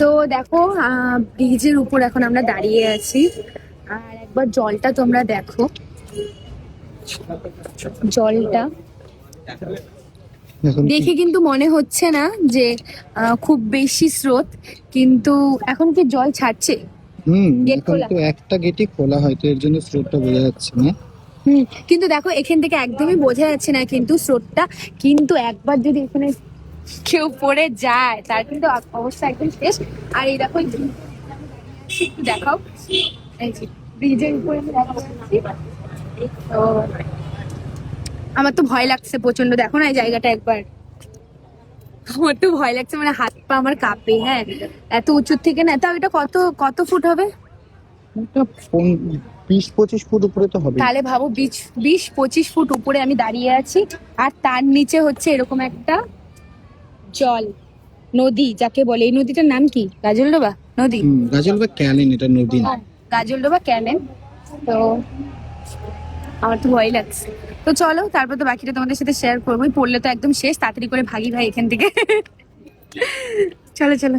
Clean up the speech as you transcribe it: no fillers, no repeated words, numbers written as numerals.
তো দেখো ব্রিজের উপর এখন আমরা দাঁড়িয়ে আছি, আর একবার জলটা তোমরা দেখো, জলটা এখন দেখে কিন্তু মনে হচ্ছে না যে খুব বেশি স্রোত, কিন্তু এখন কি জল ছাড়ছে? গেট এখন খোলা। তো একটা গেটই খোলা, হয়তো এর জন্য স্রোতটা বোঝা যাচ্ছে না। কিন্তু দেখো এখান থেকে একদমই বোঝা যাচ্ছে না কিন্তু স্রোতটা, কিন্তু একবার যদি এখানে কেউ পড়ে যায় তার কিন্তু অবস্থা একদম শেষ। আর এই দেখো এই bridge একটু দেখাও, এই যে ব্রিজের উপরে আমি দাঁড়িয়ে আছি। তো আমার তো ভয় লাগছে প্রচন্ড, দেখো না এই জায়গাটা একবার, আমার তো ভয় লাগছে, মানে হাত পা আমার কাঁপে। হ্যাঁ, এত উঁচুর থেকে না, তাও এটা কত কত ফুট হবে? এটা 20-25 ফুট উপরে তো হবে। তাহলে ভাবো 20-25 ফুট উপরে আমি দাঁড়িয়ে আছি, আর তার নিচে হচ্ছে এরকম একটা জল, নদী যাকে বলে। এই নদীটার নাম কি? গাজলডোবা নদী। গাজল বা ক্যালেন, এটা নদী না। গাজলডোবা ক্যানেল। তো আমার তো ভয় লাগছে। তো চলো, তারপর তো বাকিটা তোমাদের সাথে শেয়ার করবোই, পড়লে তো একদম শেষ, তাড়াতাড়ি করে ভাগি ভাই এখান থেকে। চলো চলো।